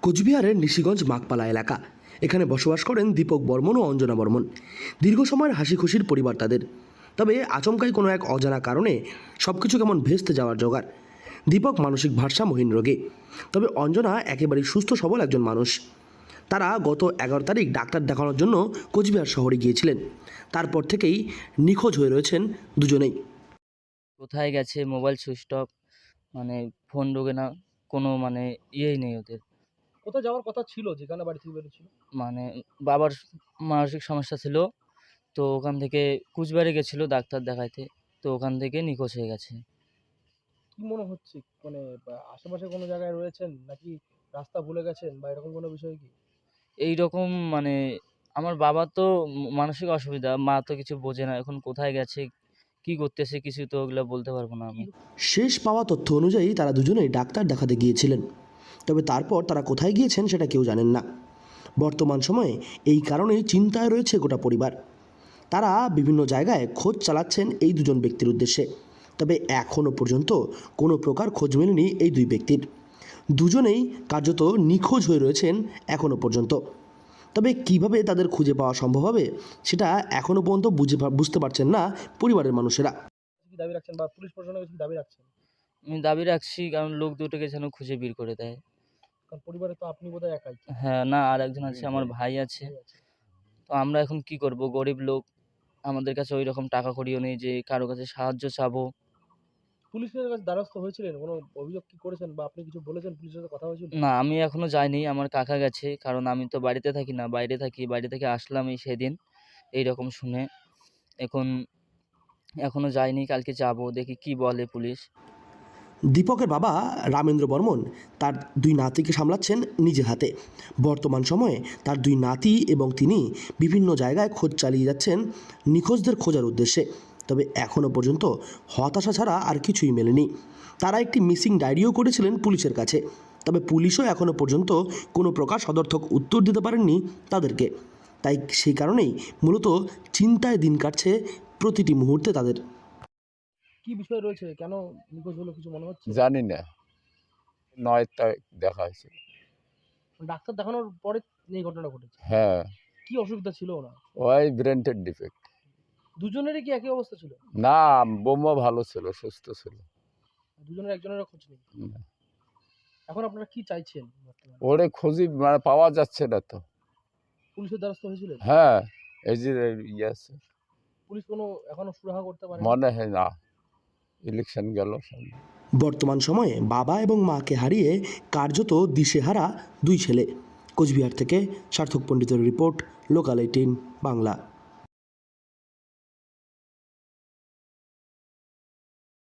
কোচবিহারের নিশিগঞ্জ মাকপালা এলাকা। এখানে বসবাস করেন দীপক বর্মন ও অঞ্জনা বর্মন। দীর্ঘ সময়ের হাসি খুশির পরিবার তাদের। তবে আচমকাই কোনো এক অজানা কারণে সবকিছু কেমন ভেস্তে যাওয়ার জোগাড়। দীপক মানসিক ভারসাম্যহীন রোগী, তবে অঞ্জনা একেবারেই সুস্থ সবল একজন মানুষ। তারা গত 11 তারিখ ডাক্তার দেখানোর জন্য কোচবিহার শহরে গিয়েছিলেন। তারপর থেকেই নিখোঁজ হয়ে রয়েছেন দুজনেই। কোথায় গেছে, মোবাইল সুইচ অফ, ফোন ঢোকে না, কোনো ইয়েই নেই ওদের। কোথায় যাওয়ার কথা ছিল যেখানে বাড়ি থেকে বেরিয়েছিল? বাবার মানসিক সমস্যা ছিল, তো ওখান থেকে কুচবিহারে গেছিল ডাক্তার দেখাইতে, তো ওখান থেকে নিখোঁজ হয়ে গেছে। কি মনে হচ্ছে, আশেপাশে কোনো জায়গায় রয়েছেন নাকি রাস্তা ভুলে গেছেন বা এরকম কোনো বিষয় কি? এইরকম আমার বাবা তো মানসিক অসুবিধা, মা তো কিছু বোঝে না, এখন কোথায় গেছে কি করতেছে কিছু তো ওগুলো বলতে পারবো না আমি। শেষ পাওয়া তথ্য অনুযায়ী তারা দুজনেই ডাক্তার দেখাতে গিয়েছিলেন, তবে তারপর তারা কোথায় গিয়েছেন সেটা কেউ জানেন না। বর্তমান সময়ে এই কারণেই চিন্তায় রয়েছে গোটা পরিবার। তারা বিভিন্ন জায়গায় খোঁজ চালাচ্ছেন এই দুজন ব্যক্তির উদ্দেশ্যে, তবে এখনও পর্যন্ত কোনো প্রকার খোঁজ মেলেনি এই দুই ব্যক্তির। দুজনেই কার্যত নিখোঁজ হয়ে রয়েছেন এখনও পর্যন্ত। তবে কিভাবে তাদের খুঁজে পাওয়া সম্ভব হবে সেটা এখনও পর্যন্ত বুঝতে পারছেন না পরিবারের মানুষেরা। কি দাবি রাখছেন বা পুলিশ প্রশাসনের কাছে কি দাবি রাখছেন? আমি দাবি রাখছি, কারণ লোক দুটোকে যেন খুঁজে বের করে দেয়। কারণ পরিবারে তো আপনি বোধহয় একাই। হ্যাঁ, না, আর একজন আছে, আমার ভাই আছে। তো আমরা এখন কি করব, গরিব লোক, আমাদের কাছে ওই রকম টাকা কড়িও নেই যে কারো কাছে সাহায্য চাবো। পুলিশের কাছে দ্বারস্থ হয়েছিলেন? কোনো অভিযোগ কি করেছেন বা আপনি কিছু বলেছেন, পুলিশের সাথে কথা হয়েছিল? না, আমি এখনো যাইনি, আমার কাকা গেছে, কারণ আমি তো বাড়িতে থাকি না, বাইরে থাকি। বাড়ি থেকে আসলাম এই সেদিন এইরকম শুনে। এখন এখনো যাইনি, কালকে যাব, দেখি কি বলে পুলিশ। দীপকের বাবা রামেন্দ্র বর্মন তার দুই নাতিকে সামলাচ্ছেন নিজে হাতে। বর্তমান সময়ে তার দুই নাতি এবং তিনি বিভিন্ন জায়গায় খোঁজ চালিয়ে যাচ্ছেন নিখোঁজদের খোঁজার উদ্দেশ্যে। তবে এখনও পর্যন্ত হতাশা ছাড়া আর কিছুই মেলেনি। তারা একটি মিসিং ডায়েরিও করেছিলেন পুলিশের কাছে, তবে পুলিশও এখনও পর্যন্ত কোনো প্রকার সদর্থক উত্তর দিতে পারেননি তাদেরকে। তাই সেই কারণেই মূলত চিন্তায় দিন কাটছে প্রতিটি মুহূর্তে তাদের। কি বিষয় রয়েছে, কেন নিখোঁজ হলো কিছু মনে হচ্ছে? জানি না, 9 তারিখ দেখা হয়েছে। ডাক্তার দেখানোর পরে এই ঘটনা ঘটেছে? হ্যাঁ, কি অসুবিধা ছিল ওনার? ওই ব্রেনের ডিফেক্ট। দুজনেরই কি একই অবস্থা ছিল? না, বৌমা ভালো ছিল, সুস্থ ছিল। দুজনের একজনের খোঁজ নেই? না। এখন আপনারা কি চাইছেন বর্তমানে? ওরে খুঁজি পাওয়া যাচ্ছে না তো। পুলিশের দ্বারস্থ হয়েছিলেন? হ্যাঁ, এই যে আছে, পুলিশ কোনো এখনো সুরাহা করতে পারে? মনে হয় না, ইলেকশন গেল সামনে। বর্তমান সময়ে বাবা এবং মাকে হারিয়ে কার্যত দিশেহারা দুই ছেলে। কোচবিহার থেকে সার্থক পণ্ডিতের রিপোর্ট, লোকাল 18 বাংলা।